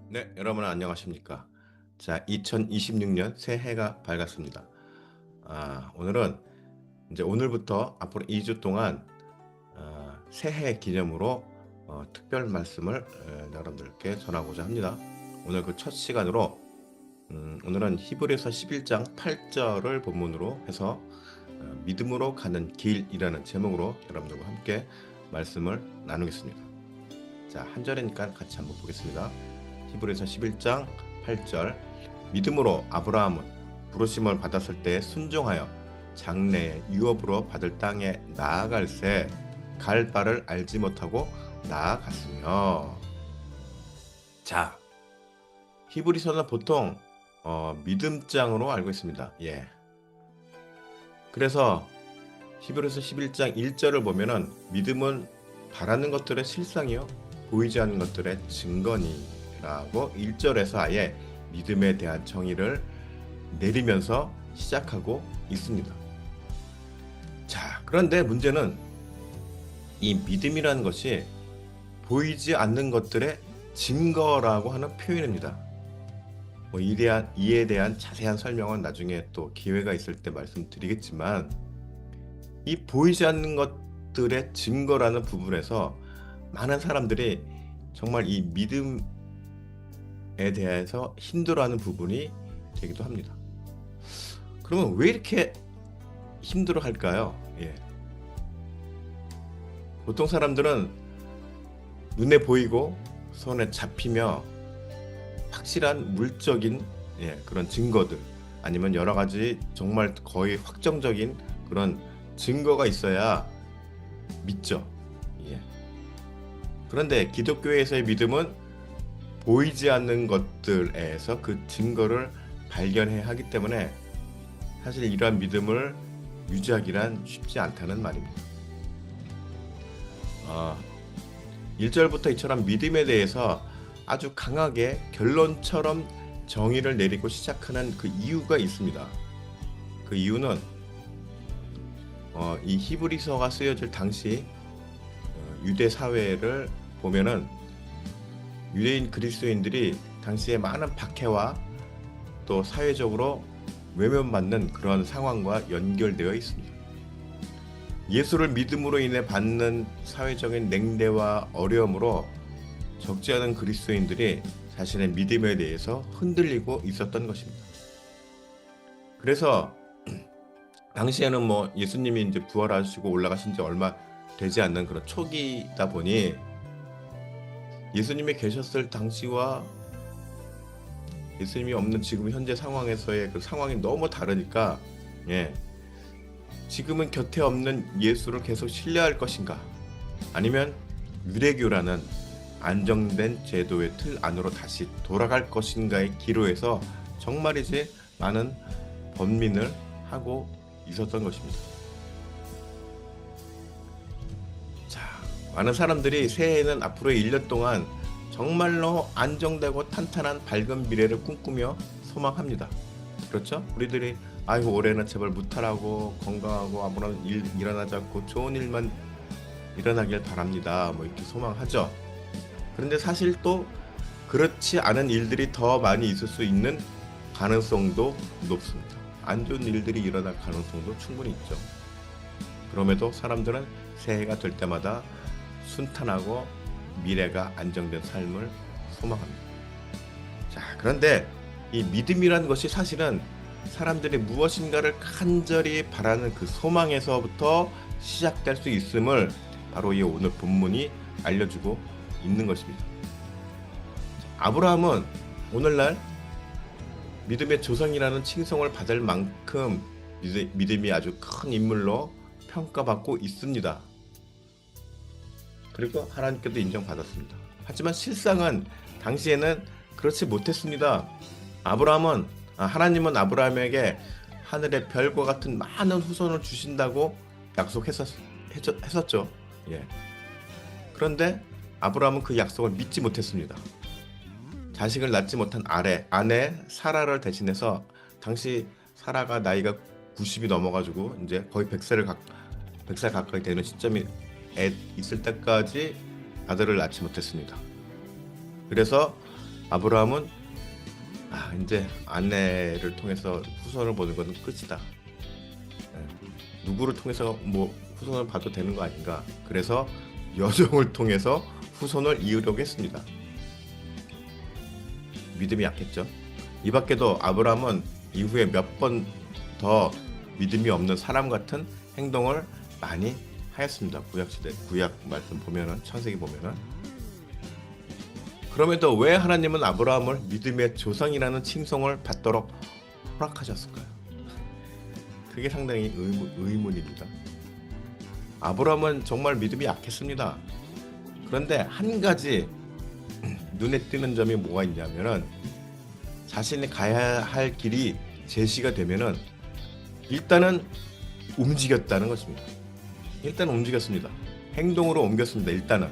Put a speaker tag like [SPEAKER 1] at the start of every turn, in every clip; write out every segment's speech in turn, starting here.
[SPEAKER 1] 네, 여러분 안녕하십니까? 자, 2026년 새해가 밝았습니다. 오늘은 이제 오늘부터 앞으로 2주 동안 새해 기념으로 특별 말씀을 여러분들께 전하고자 합니다. 오늘 그 첫 시간으로 오늘은 히브리서 11장 8절을 본문으로 해서 믿음으로 가는 길이라는 제목으로 여러분들과 함께 말씀을 나누겠습니다. 자, 한 절이니까 같이 한번 보겠습니다. 히브리서 11장 8절 믿음으로 아브라함은 부르심을 받았을 때 순종하여 장래의 유업으로 받을 땅에 나아갈새 갈 바를 알지 못하고 나아갔으며. 자, 히브리서는 보통 믿음장으로 알고 있습니다. 예. 그래서 히브리서 11장 1절을 보면은 믿음은 바라는 것들의 실상이요 보이지 않는 것들의 증거니라고 1절에서 아예 믿음에 대한 정의를 내리면서 시작하고 있습니다. 자, 그런데 문제는 이 믿음이라는 것이 보이지 않는 것들의 증거라고 하는 표현입니다. 이에 대한 자세한 설명은 나중에 또 기회가 있을 때 말씀드리겠지만, 이 보이지 않는 것들의 증거라는 부분에서 많은 사람들이 정말 이 믿음에 대해서 힘들어하는 부분이 되기도 합니다. 그러면 왜 이렇게 힘들어할까요? 예. 보통 사람들은 눈에 보이고 손에 잡히며 확실한 물적인 그런 증거들, 아니면 여러 가지 정말 거의 확정적인 그런 증거가 있어야 믿죠. 예. 그런데 기독교에서의 믿음은 보이지 않는 것들에서 그 증거를 발견해야 하기 때문에 사실 이러한 믿음을 유지하기란 쉽지 않다는 말입니다. 1절부터 이처럼 믿음에 대해서 아주 강하게 결론처럼 정의를 내리고 시작하는 그 이유가 있습니다. 그 이유는 이 히브리서가 쓰여질 당시 유대 사회를 보면은 유대인 그리스도인들이 당시에 많은 박해와 또 사회적으로 외면받는 그런 상황과 연결되어 있습니다. 예수를 믿음으로 인해 받는 사회적인 냉대와 어려움으로 적지 않은 그리스도인들이 자신의 믿음에 대해서 흔들리고 있었던 것입니다. 그래서 당시에는 뭐 예수님이 이제 부활하시고 올라가신 지 얼마 되지 않는 그런 초기다 보니 예수님이 계셨을 당시와 예수님이 없는 지금 현재 상황에서의 그 상황이 너무 다르니까, 지금은 곁에 없는 예수를 계속 신뢰할 것인가, 아니면 유대교라는 안정된 제도의 틀 안으로 다시 돌아갈 것인가의 기로에서 정말이지 많은 번민을 하고 있었던 것입니다. 자, 많은 사람들이 새해에는 앞으로의 1년 동안 정말로 안정되고 탄탄한 밝은 미래를 꿈꾸며 소망합니다. 그렇죠? 우리들이 아이고 올해는 제발 무탈하고 건강하고 아무런 일 일어나지 않고 좋은 일만 일어나길 바랍니다. 뭐 이렇게 소망하죠. 그런데 사실 또 그렇지 않은 일들이 더 많이 있을 수 있는 가능성도 높습니다. 안 좋은 일들이 일어날 가능성도 충분히 있죠. 그럼에도 사람들은 새해가 될 때마다 순탄하고 미래가 안정된 삶을 소망합니다. 자, 그런데 이 믿음이라는 것이 사실은 사람들이 무엇인가를 간절히 바라는 그 소망에서부터 시작될 수 있음을 바로 이 오늘 본문이 알려주고 있는 것입니다. 아브라함은 오늘날 믿음의 조상이라는 칭송을 받을 만큼 믿음이 아주 큰 인물로 평가받고 있습니다. 그리고 하나님께도 인정받았습니다. 하지만 실상은 당시에는 그렇지 못했습니다. 하나님은 아브라함에게 하늘의 별과 같은 많은 후손을 주신다고 약속했었죠. 그런데 아브라함은 그 약속을 믿지 못했습니다. 자식을 낳지 못한 아내 사라를 대신해서, 당시 사라가 나이가 90이 넘어가지고 이제 거의 100살 가까이 되는 시점이 있을 때까지 아들을 낳지 못했습니다. 그래서 아브라함은 이제 아내를 통해서 후손을 보는 것은 끝이다. 누구를 통해서 뭐 후손을 봐도 되는 거 아닌가. 그래서 여종을 통해서 후손을 이으려고 했습니다. 믿음이 약했죠. 이 밖에도 아브라함은 이후에 몇 번 더 믿음이 없는 사람 같은 행동을 많이 하였습니다. 구약시대, 구약 말씀 보면은, 창세기 보면은. 그럼에도 왜 하나님은 아브라함을 믿음의 조상이라는 칭송을 받도록 허락하셨을까요? 그게 상당히 의문입니다. 아브라함은 정말 믿음이 약했습니다. 그런데 한 가지 눈에 띄는 점이 뭐가 있냐면은, 자신이 가야 할 길이 제시가 되면은 일단은 움직였다는 것입니다. 일단 움직였습니다. 행동으로 옮겼습니다. 일단은.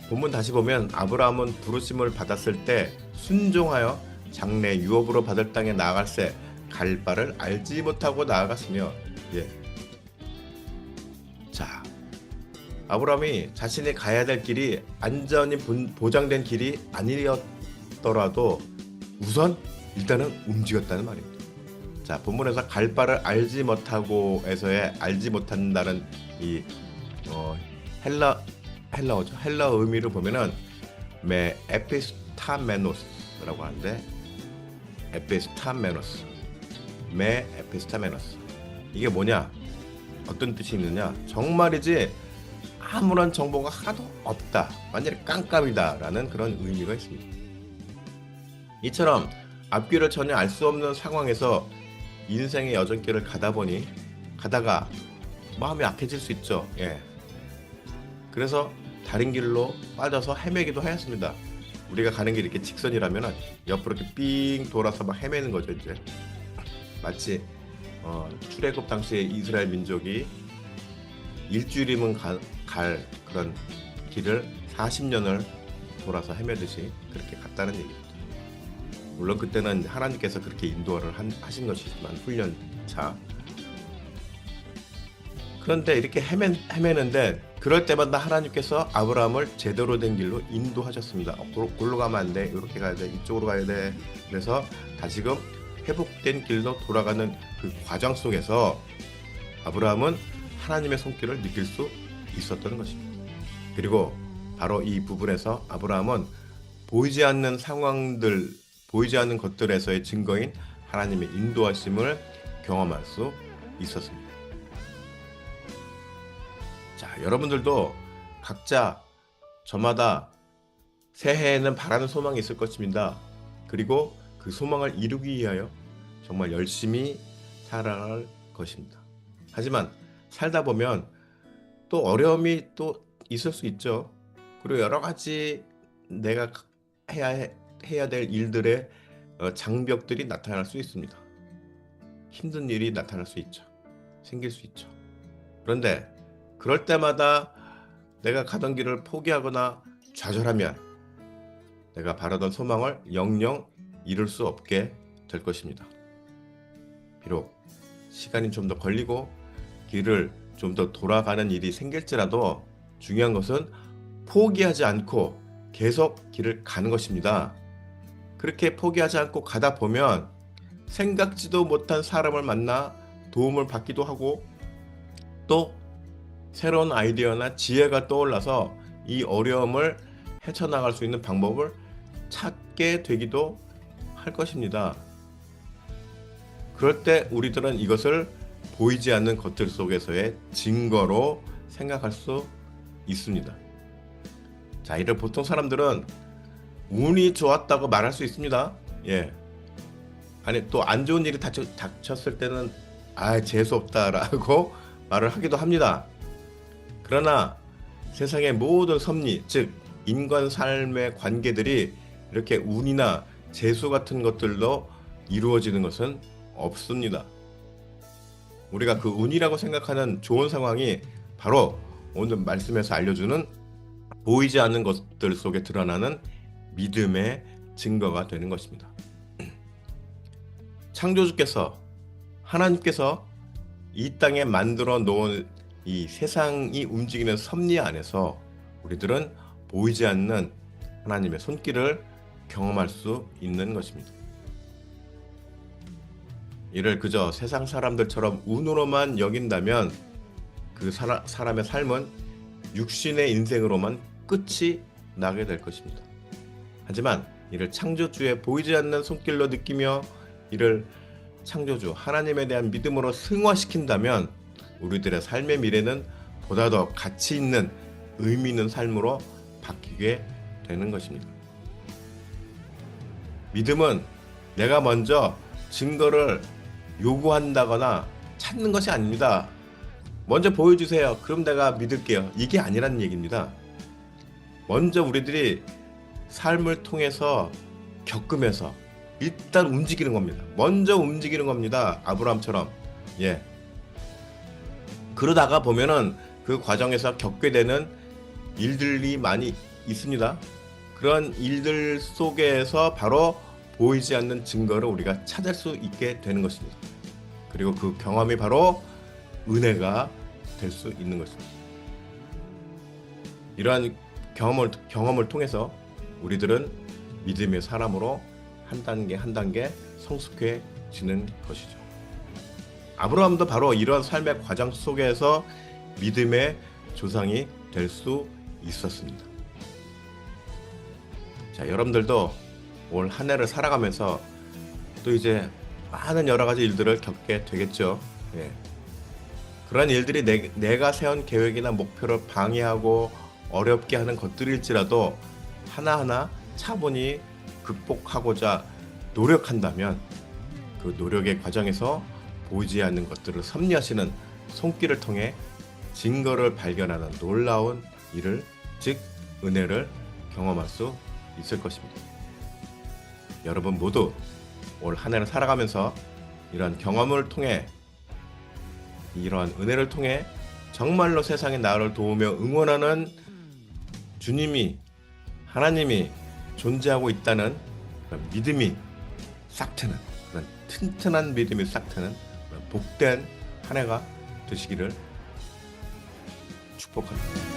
[SPEAKER 1] 본문 다시 보면 아브라함은 부르심을 받았을 때 순종하여 장래 유업으로 받을 땅에 나아갈새 갈 바를 알지 못하고 나아갔으며, 자, 아브라함이 자신이 가야 될 길이 안전히 보장된 길이 아니었더라도 우선 일단은 움직였다는 말입니다. 자, 본문에서 갈 바를 알지 못하고에서의 알지 못한다는 이 헬라어죠. 헬라 의미를 보면은 에피스타메노스라고 하는데, 에피스타메노스, 에피스타메노스. 이게 뭐냐? 어떤 뜻이 있느냐? 정말이지 아무런 정보가 하나도 없다, 완전히 깜깜이다라는 그런 의미가 있습니다. 이처럼 앞길을 전혀 알 수 없는 상황에서 인생의 여정길을 가다가 마음이 약해질 수 있죠. 그래서 다른 길로 빠져서 헤매기도 하였습니다. 우리가 가는 길이 이렇게 직선이라면 옆으로 이렇게 삥 돌아서 막 헤매는 거죠. 이제 마치 출애굽 당시에 이스라엘 민족이 일주일이면 갈 그런 길을 40년을 돌아서 헤매듯이 그렇게 갔다는 얘기입니다. 물론 그때는 하나님께서 그렇게 인도를 하신 것이지만, 훈련차. 그런데 이렇게 헤매는데 그럴 때마다 하나님께서 아브라함을 제대로 된 길로 인도하셨습니다. 골로 가면 안 돼, 이렇게 가야 돼, 이쪽으로 가야 돼. 그래서 다시금 회복된 길로 돌아가는 그 과정 속에서 아브라함은 하나님의 손길을 느낄 수 있었던 것입니다. 그리고 바로 이 부분에서 아브라함은 보이지 않는 상황들, 보이지 않는 것들에서의 증거인 하나님의 인도하심을 경험할 수 있었습니다. 자, 여러분들도 각자 저마다 새해에는 바라는 소망이 있을 것입니다. 그리고 그 소망을 이루기 위하여 정말 열심히 살아갈 것입니다. 하지만 살다 보면 또 어려움이 또 있을 수 있죠. 그리고 여러 가지 내가 해야 될 일들의 장벽들이 나타날 수 있습니다. 힘든 일이 나타날 수 있죠. 생길 수 있죠. 그런데 그럴 때마다 내가 가던 길을 포기하거나 좌절하면 내가 바라던 소망을 영영 이룰 수 없게 될 것입니다. 비록 시간이 좀 더 걸리고 길을 좀 더 돌아가는 일이 생길지라도 중요한 것은 포기하지 않고 계속 길을 가는 것입니다. 그렇게 포기하지 않고 가다 보면 생각지도 못한 사람을 만나 도움을 받기도 하고, 또 새로운 아이디어나 지혜가 떠올라서 이 어려움을 헤쳐나갈 수 있는 방법을 찾게 되기도 할 것입니다. 그럴 때 우리들은 이것을 보이지 않는 것들 속에서의 증거로 생각할 수 있습니다. 자, 이를 보통 사람들은 운이 좋았다고 말할 수 있습니다. 아니, 또 안 좋은 일이 닥쳤을 때는 재수없다라고 말을 하기도 합니다. 그러나 세상의 모든 섭리, 즉 인간 삶의 관계들이 이렇게 운이나 재수 같은 것들로 이루어지는 것은 없습니다. 우리가 그 운이라고 생각하는 좋은 상황이 바로 오늘 말씀에서 알려주는 보이지 않는 것들 속에 드러나는 믿음의 증거가 되는 것입니다. 창조주께서, 하나님께서 이 땅에 만들어 놓은 이 세상이 움직이는 섭리 안에서 우리들은 보이지 않는 하나님의 손길을 경험할 수 있는 것입니다. 이를 그저 세상 사람들처럼 운으로만 여긴다면 그 사람의 삶은 육신의 인생으로만 끝이 나게 될 것입니다. 하지만 이를 창조주의 보이지 않는 손길로 느끼며 이를 창조주 하나님에 대한 믿음으로 승화시킨다면 우리들의 삶의 미래는 보다 더 가치 있는 의미 있는 삶으로 바뀌게 되는 것입니다. 믿음은 내가 먼저 증거를 요구한다거나 찾는 것이 아닙니다. 먼저 보여주세요. 그럼 내가 믿을게요. 이게 아니라는 얘기입니다. 먼저 우리들이 삶을 통해서 겪으면서 일단 움직이는 겁니다. 먼저 움직이는 겁니다. 아브라함처럼. 예. 그러다가 보면은 그 과정에서 겪게 되는 일들이 많이 있습니다. 그런 일들 속에서 바로 보이지 않는 증거를 우리가 찾을 수 있게 되는 것입니다. 그리고 그 경험이 바로 은혜가 될 수 있는 것입니다. 이러한 경험을 통해서 우리들은 믿음의 사람으로 한 단계 한 단계 성숙해지는 것이죠. 아브라함도 바로 이러한 삶의 과정 속에서 믿음의 조상이 될 수 있었습니다. 자, 여러분들도 올 한 해를 살아가면서 또 이제 많은 여러 가지 일들을 겪게 되겠죠. 예. 그러한 일들이 내가 세운 계획이나 목표를 방해하고 어렵게 하는 것들일지라도 하나하나 차분히 극복하고자 노력한다면 그 노력의 과정에서 보이지 않는 것들을 섭리하시는 손길을 통해 증거를 발견하는 놀라운 일을, 즉 은혜를 경험할 수 있을 것입니다. 여러분 모두 올 한 해를 살아가면서 이러한 경험을 통해, 이러한 은혜를 통해 정말로 세상의 나를 도우며 응원하는 주님이, 하나님이 존재하고 있다는 그런 믿음이 싹 트는, 그런 튼튼한 믿음이 싹 트는 복된 한 해가 되시기를 축복합니다.